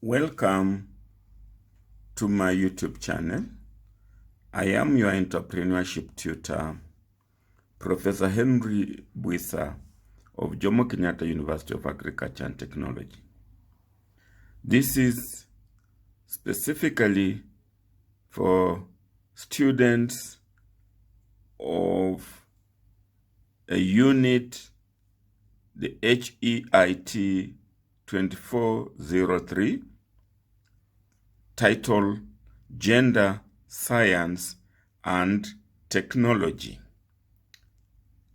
Welcome to my YouTube channel. I am your entrepreneurship tutor, Professor Henry Buisa of Jomo Kenyatta University of Agriculture and Technology. This is specifically for students of a unit, the HEIT 2403, titled Gender, Science, and Technology.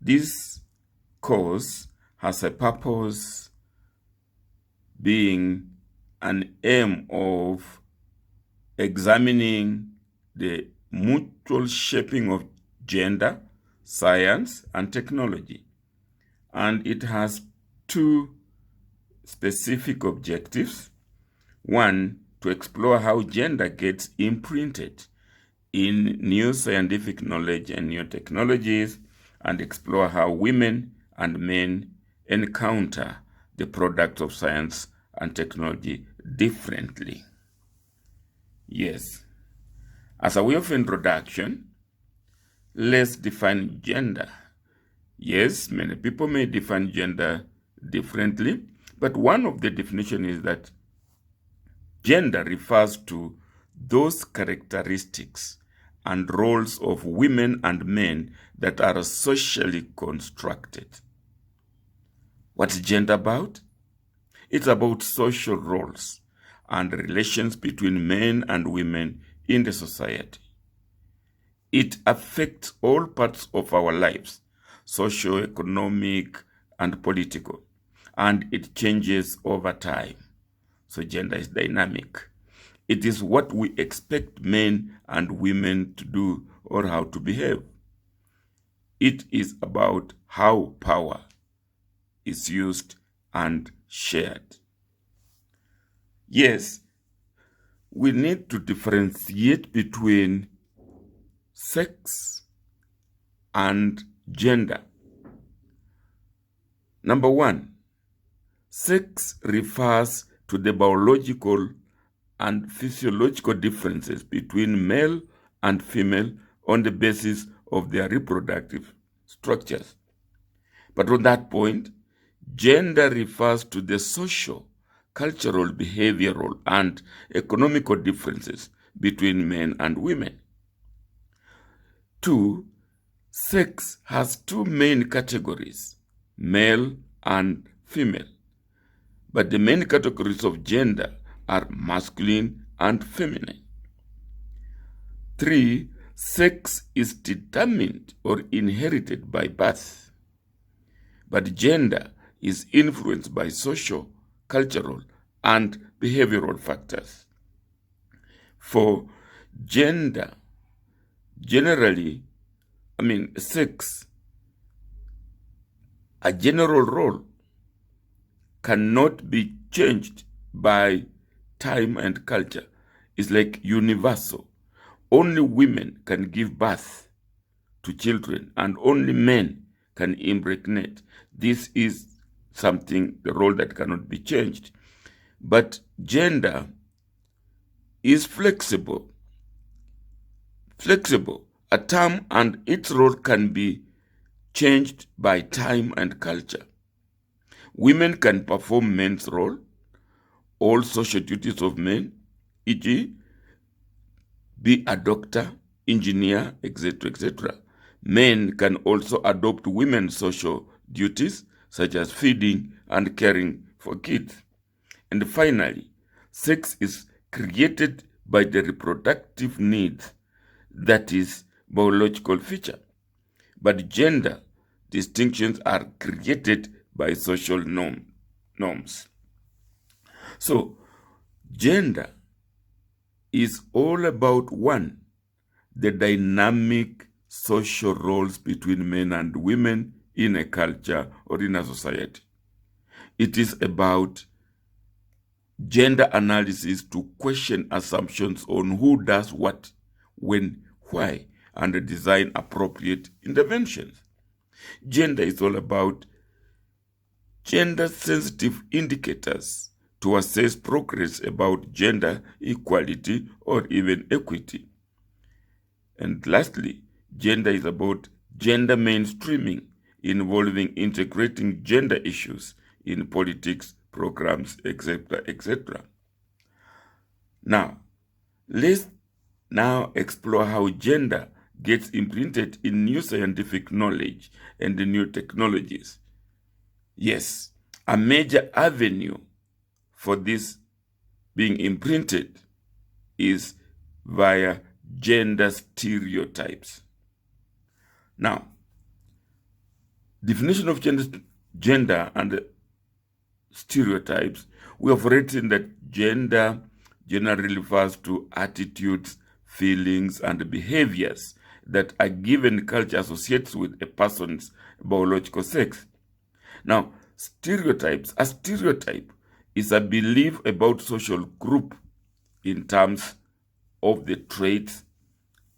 This course has a purpose being an aim of examining the mutual shaping of gender, science, and technology. And it has two specific objectives. One, to explore how gender gets imprinted in new scientific knowledge and new technologies, and explore how women and men encounter the products of science and technology differently. Yes. As a way of introduction, let's define gender. Yes, many people may define gender differently, but one of the definitions is that gender refers to those characteristics and roles of women and men that are socially constructed. What's gender about? It's about social roles and relations between men and women in the society. It affects all parts of our lives, socio-economic and political, and it changes over time. So gender is dynamic. It is what we expect men and women to do or how to behave. It is about how power is used and shared. Yes, we need to differentiate between sex and gender. Number one, sex refers to the biological and physiological differences between male and female on the basis of their reproductive structures. But on that point, gender refers to the social, cultural, behavioral, and economical differences between men and women. Two, sex has two main categories, male and female. But the main categories of gender are masculine and feminine. Three, sex is determined or inherited by birth, but gender is influenced by social, cultural, and behavioral factors. For gender, sex, a general role cannot be changed by time and culture. It's like universal. Only women can give birth to children and only men can impregnate. This is the role that cannot be changed. But gender is flexible. A term and its role can be changed by time and culture. Women can perform men's role, all social duties of men, e.g., be a doctor, engineer, etc., etc. Men can also adopt women's social duties, such as feeding and caring for kids. And finally, sex is created by the reproductive needs, that is, biological feature. But gender distinctions are created by social norms. So, gender is all about, one, the dynamic social roles between men and women in a culture or in a society. It is about gender analysis to question assumptions on who does what, when, why, and design appropriate interventions. Gender is all about gender-sensitive indicators to assess progress about gender equality or even equity. And lastly, gender is about gender mainstreaming, involving integrating gender issues in politics, programs, etc., etc. Now, let's now explore how gender gets imprinted in new scientific knowledge and the new technologies. Yes, a major avenue for this being imprinted is via gender stereotypes. Now, definition of gender and stereotypes, we have written that gender generally refers to attitudes, feelings, and behaviors that a given culture associates with a person's biological sex. Now, a stereotype is a belief about social group in terms of the traits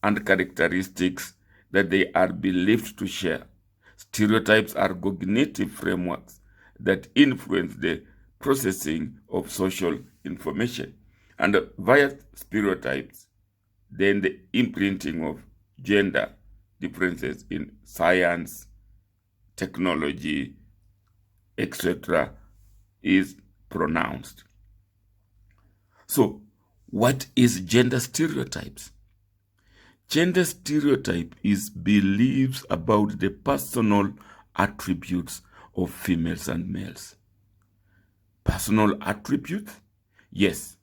and characteristics that they are believed to share. Stereotypes are cognitive frameworks that influence the processing of social information. And via stereotypes, then the imprinting of gender differences in science, technology, etc. is pronounced. So, what is gender stereotypes? Gender stereotype is beliefs about the personal attributes of females and males. Personal attributes? Yes.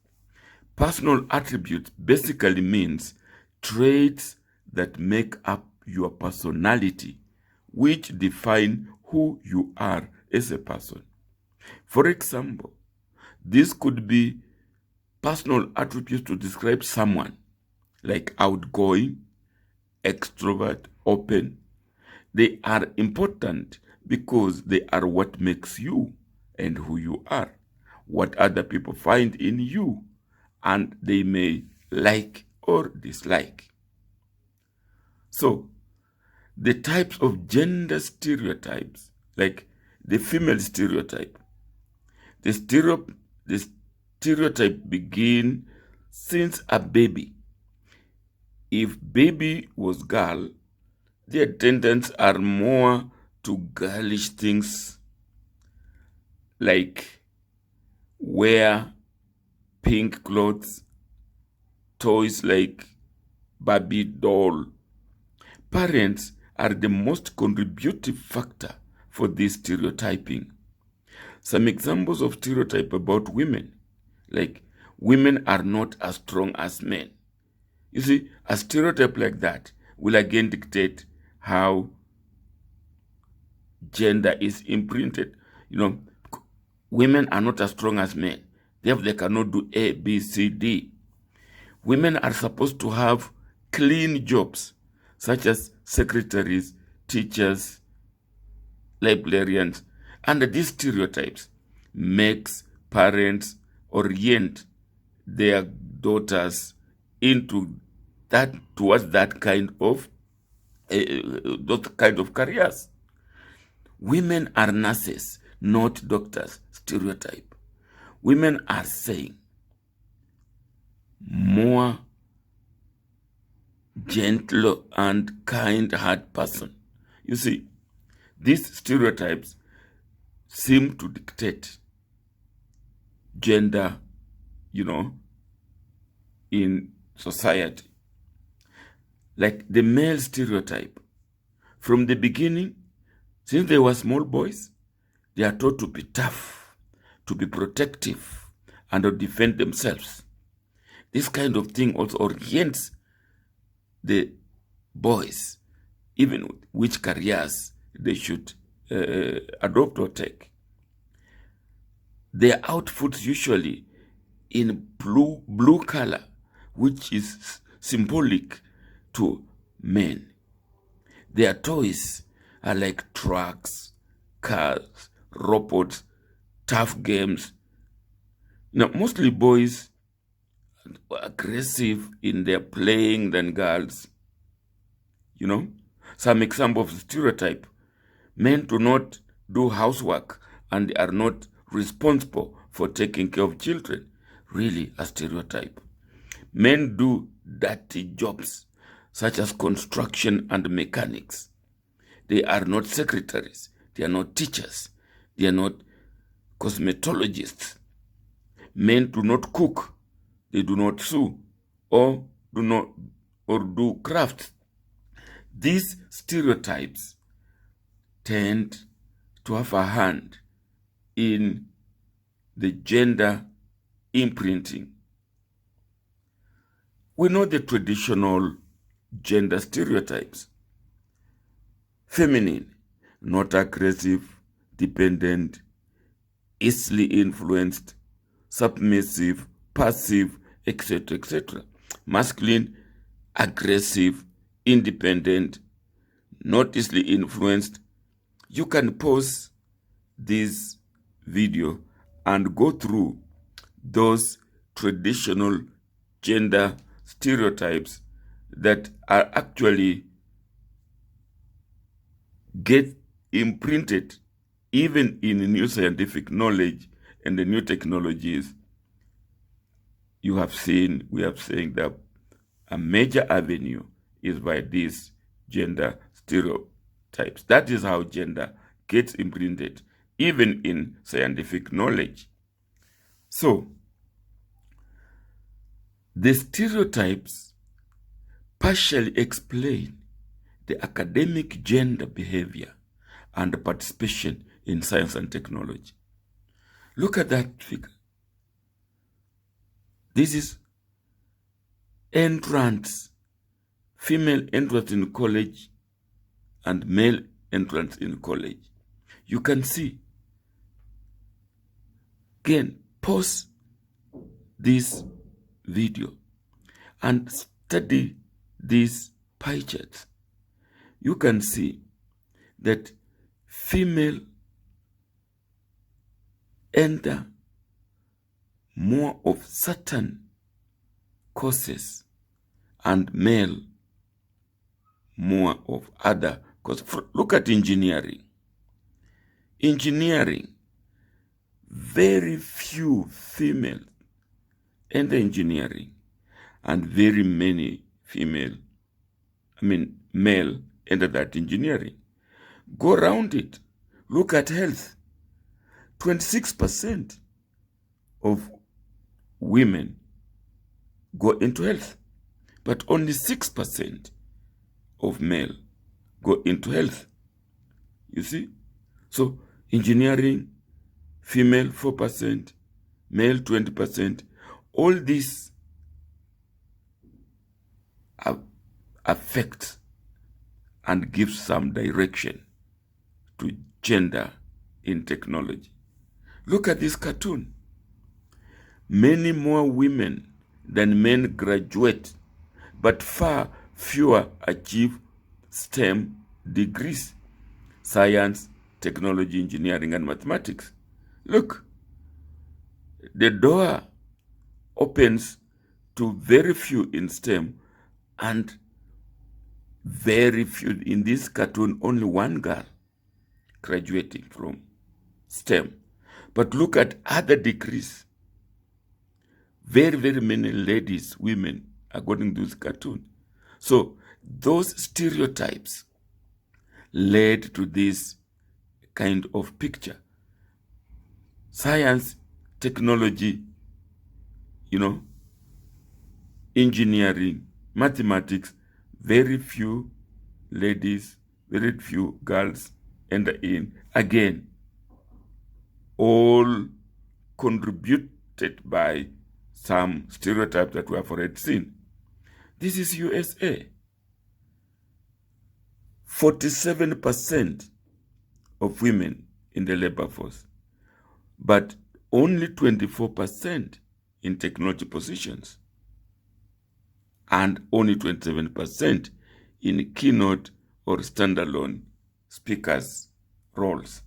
Personal attributes basically means traits that make up your personality, which define who you are as a person. For example, this could be personal attributes to describe someone, like outgoing, extrovert, open. They are important because they are what makes you and who you are, what other people find in you, and they may like or dislike. So, the types of gender stereotypes, like the female stereotype, the stereotype begin since a baby. If baby was girl, their tendencies are more to girlish things like wear pink clothes, toys like Barbie doll. Parents are the most contributive factor for this stereotyping. Some examples of stereotype about women, like women are not as strong as men. You see, a stereotype like that will again dictate how gender is imprinted. Women are not as strong as men. Therefore, they cannot do A, B, C, D. Women are supposed to have clean jobs, such as secretaries, teachers, librarians. And these stereotypes makes parents orient their daughters towards that kind of careers. Women are nurses, not doctors. Stereotype. Women are saying more gentle and kind-hearted person. You see, these stereotypes seem to dictate gender, in society. Like the male stereotype. From the beginning, since they were small boys, they are taught to be tough, to be protective, and to defend themselves. This kind of thing also orients the boys, even which careers they should adopt or take. Their outfits usually in blue color, which is symbolic to men. Their toys are like trucks, cars, robots, tough games. Now, mostly boys are aggressive in their playing than girls. Some example of stereotype. Men do not do housework and are not responsible for taking care of children. Really a stereotype. Men do dirty jobs such as construction and mechanics. They are not secretaries. They are not teachers. They are not cosmetologists. Men do not cook. They do not sew or do crafts. These stereotypes tend to have a hand in the gender imprinting. We know the traditional gender stereotypes. Feminine, not aggressive, dependent, easily influenced, submissive, passive, etc., etc. Masculine, aggressive, independent, not easily influenced. You can pause this video and go through those traditional gender stereotypes that are actually get imprinted even in new scientific knowledge and the new technologies. We have seen that a major avenue is by these gender stereotypes. That is how gender gets imprinted, even in scientific knowledge. So, the stereotypes partially explain the academic gender behavior and participation in science and technology. Look at that figure. This is entrance, female entrance in college and male entrance in college. You can see. Again, pause this video and study these pie charts. You can see that female enter more of certain courses and male more of other courses. Look at engineering. Engineering, very few female enter engineering and very many male enter that engineering. Go around it. Look at health. 26% of women go into health, but only 6% of male go into health. You see? So engineering, female 4%, male 20%. All these affect and give some direction to gender in technology. Look at this cartoon. Many more women than men graduate, but far fewer achieve STEM degrees: science, technology, engineering, and mathematics. Look, the door opens to very few in STEM and very few in this cartoon, only one girl graduating from STEM. But look at other degrees. Very, very many ladies, women, according to this cartoon. So those stereotypes led to this kind of picture. Science, technology, engineering, mathematics, very few ladies, very few girls enter in. Again, all contributed by some stereotypes that we have already seen. This is USA. 47% of women in the labor force, but only 24% in technology positions, and only 27% in keynote or standalone speakers roles.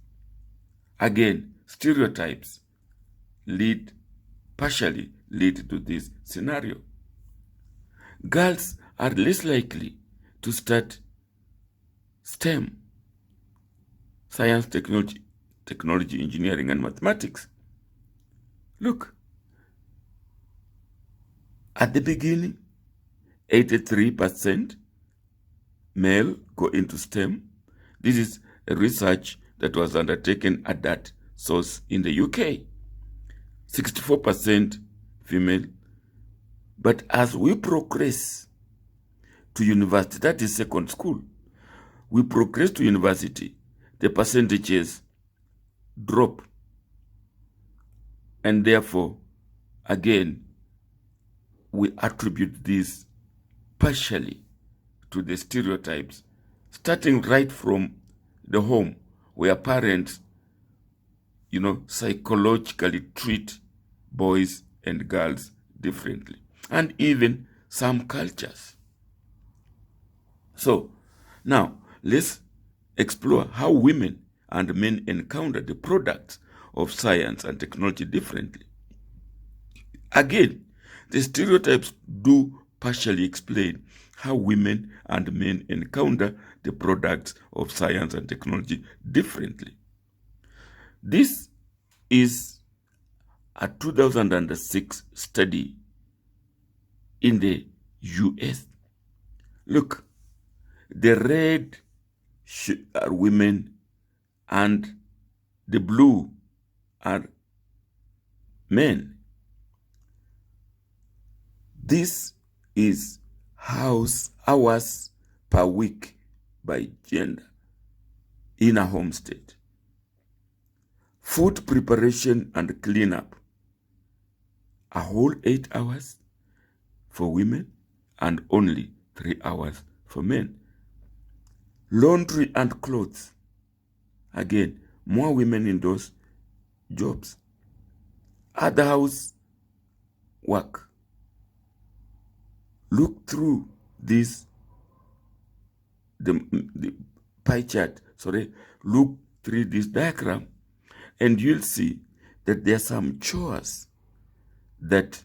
Again, stereotypes partially lead to this scenario. Girls are less likely to start STEM, science, technology, engineering, and mathematics. Look, at the beginning, 83% male go into STEM. This is a research that was undertaken at that source in the UK. 64% female. But as we progress to university, that is second school, we progress to university, the percentages drop. And therefore, again, we attribute this partially to the stereotypes, starting right from the home, where parents, psychologically treat boys and girls differently, and even some cultures. So, now let's explore how women and men encounter the products of science and technology differently. Again, the stereotypes do partially explain how women and men encounter the products of science and technology differently. This is a 2006 study in the US. Look, the red are women and the blue are men. This is hours per week by gender in a home state. Food preparation and cleanup, a whole 8 hours for women and only 3 hours for men. Laundry and clothes, again, more women in those jobs. Other house work. Look through this, the pie chart, look through this diagram, and you'll see that there are some chores that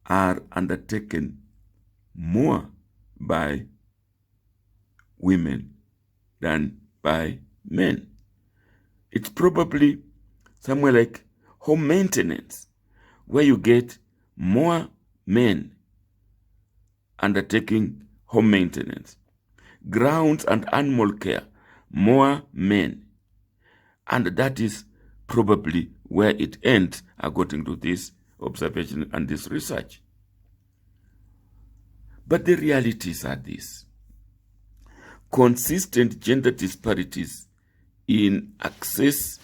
are undertaken more by women than by men. It's probably somewhere like home maintenance, where you get more men undertaking home maintenance. Grounds and animal care, more men. And that is probably where it ends, according to this observation and this research. But the realities are this: consistent gender disparities in access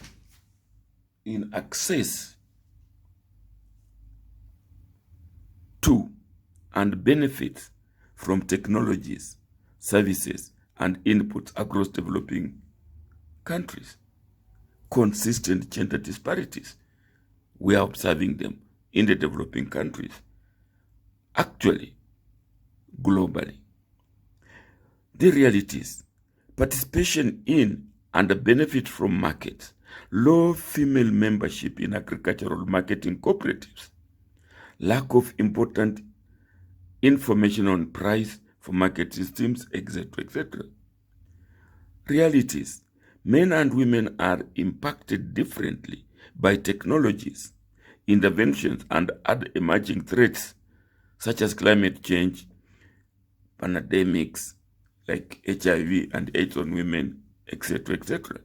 to and benefits from technologies, services, and inputs across developing countries. Consistent gender disparities, we are observing them in the developing countries, actually, globally. The realities: participation in and the benefit from markets, low female membership in agricultural marketing cooperatives, lack of important information on price for market systems, etc., etc. Realities: men and women are impacted differently by technologies, interventions, and other emerging threats such as climate change, pandemics like HIV and AIDS on women, etc., etc.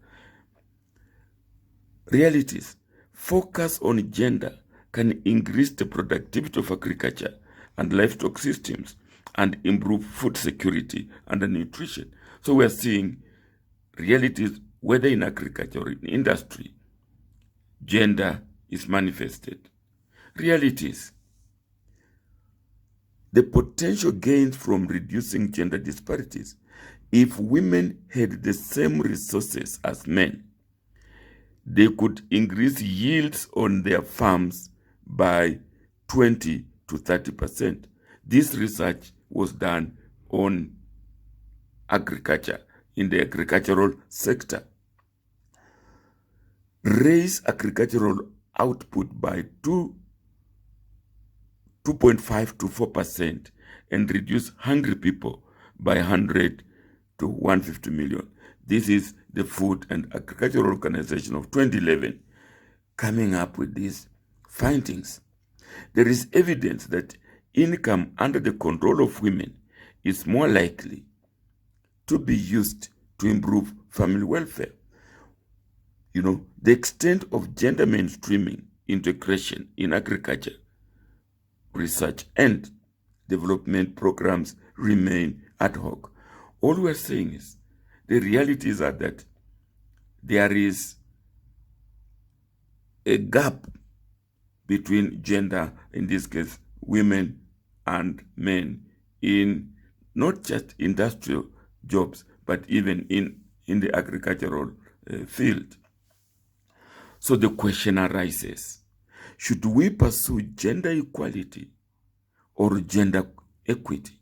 Realities: focus on gender can increase the productivity of agriculture and livestock systems and improve food security and nutrition. So we're seeing realities, whether in agriculture or in industry, gender is manifested. Realities: the potential gains from reducing gender disparities. If women had the same resources as men, they could increase yields on their farms by 20 to 30%. This research was done on agriculture, in the agricultural sector. Raise agricultural output by 2.5 to 4% and reduce hungry people by 100 to 150 million. This is the Food and Agricultural Organization of 2011 coming up with this findings. There is evidence that income under the control of women is more likely to be used to improve family welfare. The extent of gender mainstreaming integration in agriculture, research, and development programs remain ad hoc. All we're saying is the realities are that there is a gap between gender, in this case, women and men, in not just industrial jobs, but even in the agricultural field. So the question arises, should we pursue gender equality or gender equity?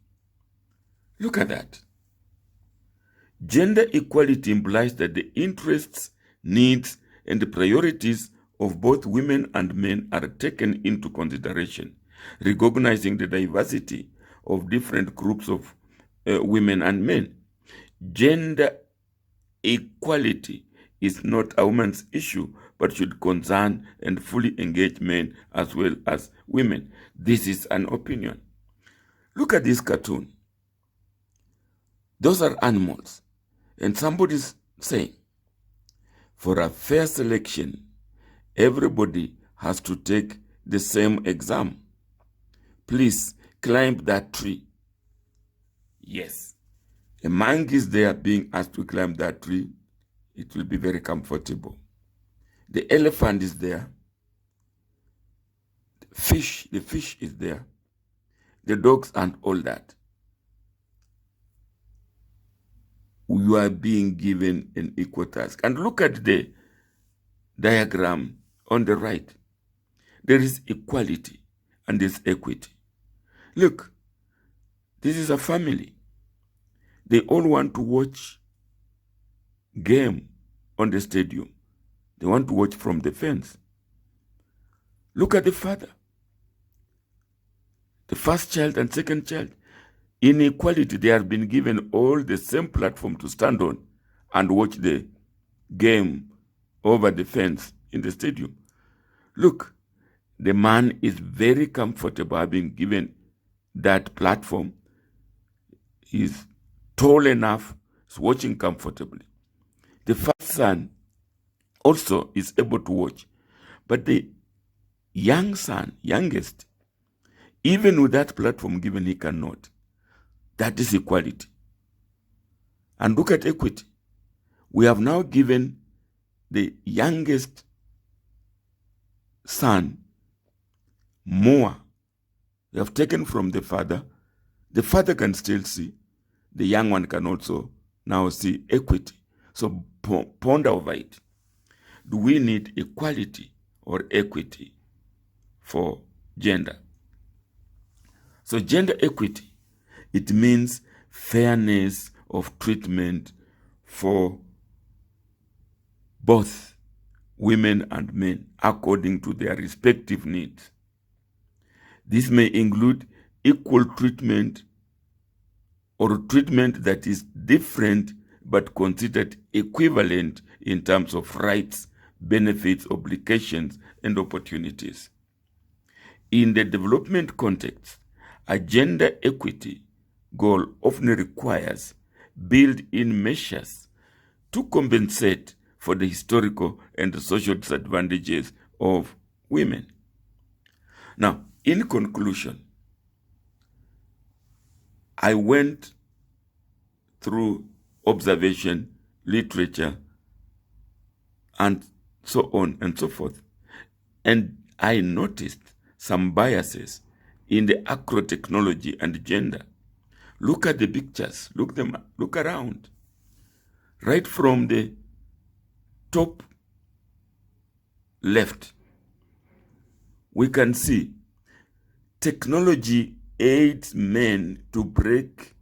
Look at that. Gender equality implies that the interests, needs, and the priorities of both women and men are taken into consideration, recognizing the diversity of different groups of women and men. Gender equality is not a woman's issue, but should concern and fully engage men as well as women. This is an opinion. Look at this cartoon. Those are animals. And somebody's saying, for a fair selection, everybody has to take the same exam. Please climb that tree. Yes. A monkey is there being asked to climb that tree. It will be very comfortable. The elephant is there. The fish is there. The dogs and all that. You are being given an equal task. And look at the diagram on the right. There is equality and there's equity. Look, this is a family. They all want to watch game on the stadium. They want to watch from the fence. Look at the father. The first child and second child. In equality, they have been given all the same platform to stand on and watch the game over the fence in the stadium. Look, the man is very comfortable having given that platform. He's tall enough, he's watching comfortably. The first son also is able to watch. But the youngest, even with that platform given, he cannot. That is equality. And look at equity. We have now given the youngest son more. We have taken from the father. The father can still see. The young one can also now see equity. So ponder over it. Do we need equality or equity for gender? So gender equity, it means fairness of treatment for both women and men according to their respective needs. This may include equal treatment or treatment that is different but considered equivalent in terms of rights, benefits, obligations, and opportunities. In the development context, a gender equity goal often requires built-in measures to compensate for the historical and the social disadvantages of women. Now, in conclusion, I went through observation, literature, and so on and so forth, and I noticed some biases in the agro-technology and gender. Look at the pictures, look around. Right from the top left, we can see technology aids men to break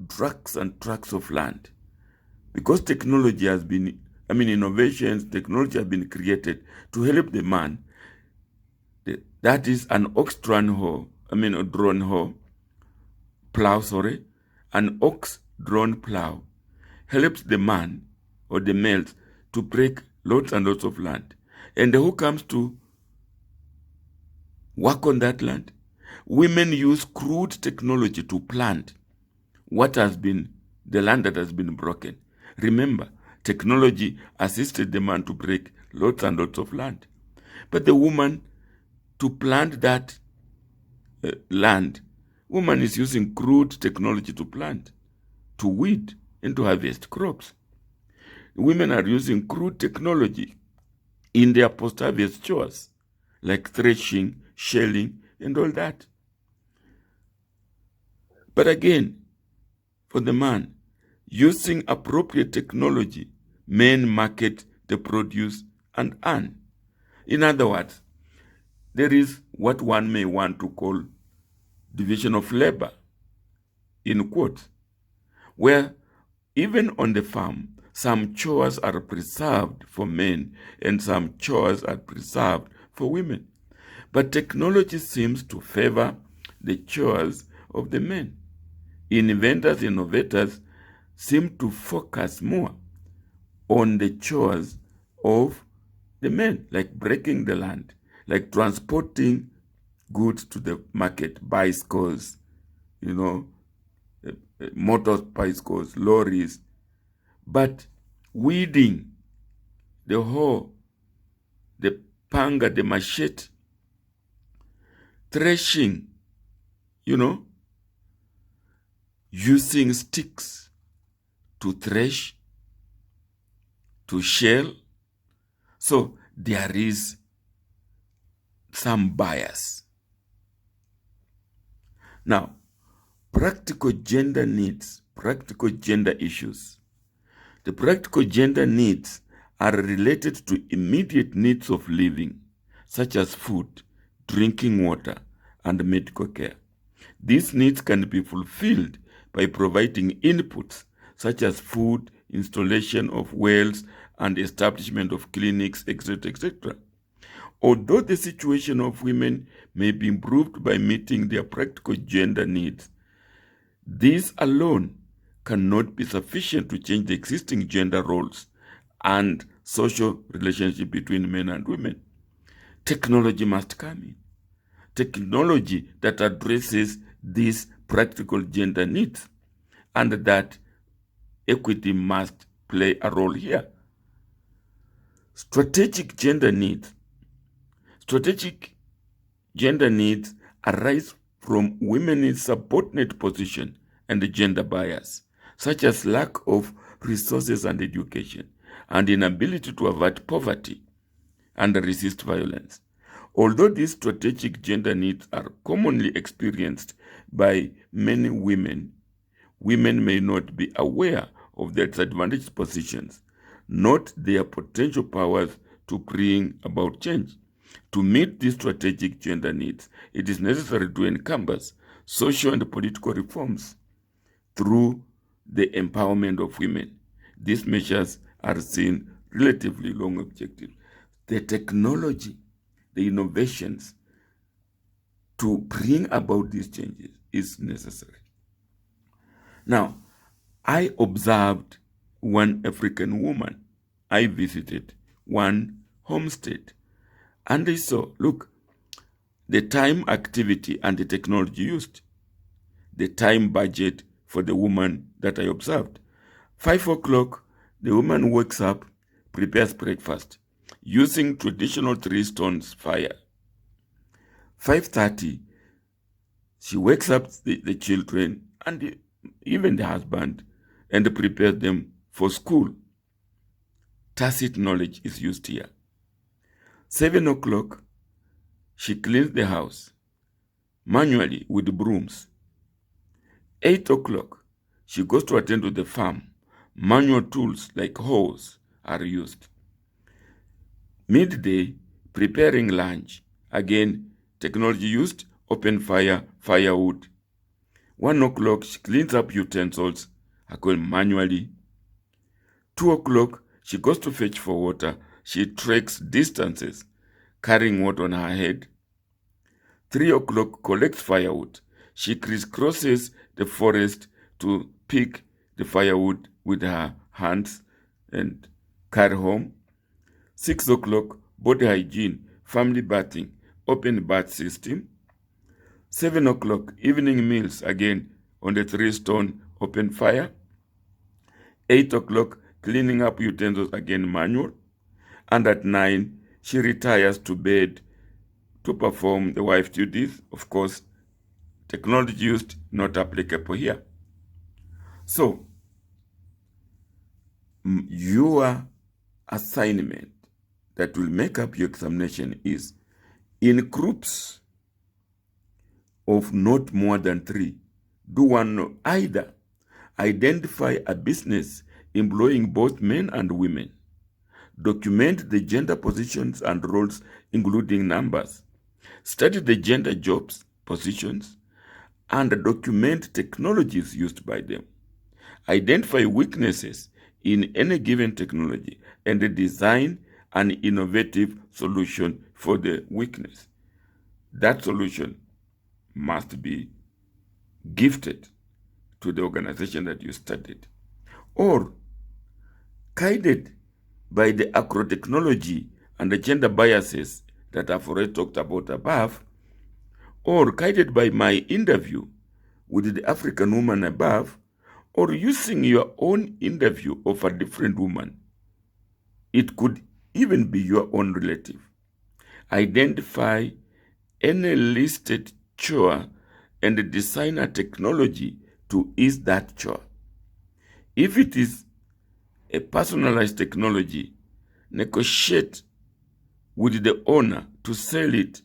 tracts and tracts of land. Because technology has been, innovations, technology has been created to help the man. That is an ox-drawn hoe, a drawn hoe, plow, an ox-drawn plow helps the man or the males to break lots and lots of land. And who comes to work on that land. Women use crude technology to plant the land that has been broken. Remember, technology assisted the man to break lots and lots of land. But the woman, to plant that land, woman is using crude technology to plant, to weed, and to harvest crops. Women are using crude technology in their post-harvest chores, like threshing, shelling, and all that. But again, for the man, using appropriate technology, men market the produce and earn. In other words, there is what one may want to call division of labor, in quotes, where even on the farm, some chores are preserved for men and some chores are preserved for women. But technology seems to favor the chores of the men. Inventors, innovators seem to focus more on the chores of the men, like breaking the land, like transporting goods to the market, bicycles, motorcycles, lorries. But weeding, the hoe, the panga, the machete, threshing, using sticks to thresh, to shell. So there is some bias. Now, practical gender needs, practical gender issues. The practical gender needs are related to immediate needs of living, such as food, drinking water, and medical care. These needs can be fulfilled by providing inputs such as food, installation of wells, and establishment of clinics, etc., etc. Although the situation of women may be improved by meeting their practical gender needs, these alone cannot be sufficient to change the existing gender roles and social relationship between men and women. Technology must come in. Technology that addresses these practical gender needs, and that equity must play a role here. Strategic gender needs arise from women's subordinate position and gender bias, such as lack of resources and education, and inability to avert poverty and resist violence. Although these strategic gender needs are commonly experienced by many women, women may not be aware of their disadvantaged positions, not their potential powers to bring about change. To meet these strategic gender needs, it is necessary to encompass social and political reforms through the empowerment of women. These measures are seen relatively long objectives. The technology, the innovations to bring about these changes is necessary. Now, I observed one African woman. I visited one homestead, and I saw, look, the time, activity, and the technology used, the time budget for the woman that I observed. 5 o'clock, the woman wakes up, prepares breakfast, using traditional 3 stones fire. 5:30, she wakes up the children and even the husband and prepares them for school. Tacit knowledge is used here. 7 o'clock, she cleans the house manually with brooms. 8 o'clock, she goes to attend to the farm. Manual tools like hoes are used. Midday, preparing lunch. Again, technology used, open fire, firewood. 1 o'clock, she cleans up utensils, again manually. 2 o'clock, she goes to fetch for water. She treks distances, carrying water on her head. 3 o'clock, collects firewood. She crisscrosses the forest to pick the firewood with her hands and carry home. 6 o'clock, body hygiene, family bathing, open bath system. 7 o'clock, evening meals, again on the 3-stone open fire. 8 o'clock, cleaning up utensils, again manual. And at 9, she retires to bed to perform the wife duties. Of course, technology used not applicable here. So, your assignment that will make up your examination is in groups of not more than 3. Do one either identify a business employing both men and women, document the gender positions and roles including numbers, study the gender jobs, positions, and document technologies used by them. Identify weaknesses in any given technology and design an innovative solution for the weakness. That solution must be gifted to the organization that you studied, or guided by the acro technology and the gender biases that I've already talked about above, or guided by my interview with the African woman above, or using your own interview of a different woman. It could even be your own relative. Identify any listed chore and design a technology to ease that chore. If it is a personalized technology, negotiate with the owner to sell it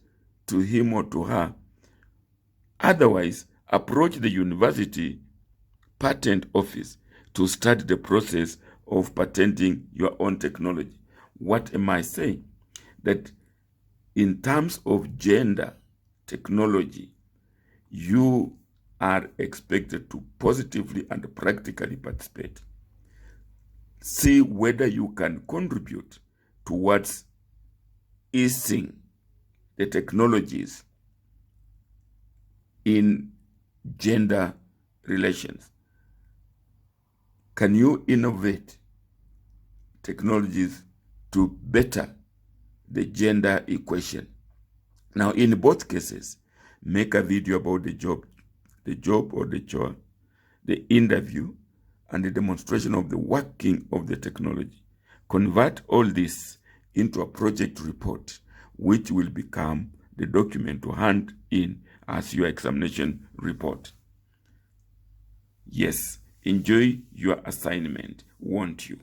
to him or to her. Otherwise, approach the university patent office to start the process of patenting your own technology. What am I saying? That in terms of gender technology, you are expected to positively and practically participate. See whether you can contribute towards easing the technologies in gender relations. Can you innovate technologies to better the gender equation? Now, in both cases, make a video about the job or the chore, the interview, and the demonstration of the working of the technology. Convert all this into a project report, which will become the document to hand in as your examination report. Yes, enjoy your assignment, won't you?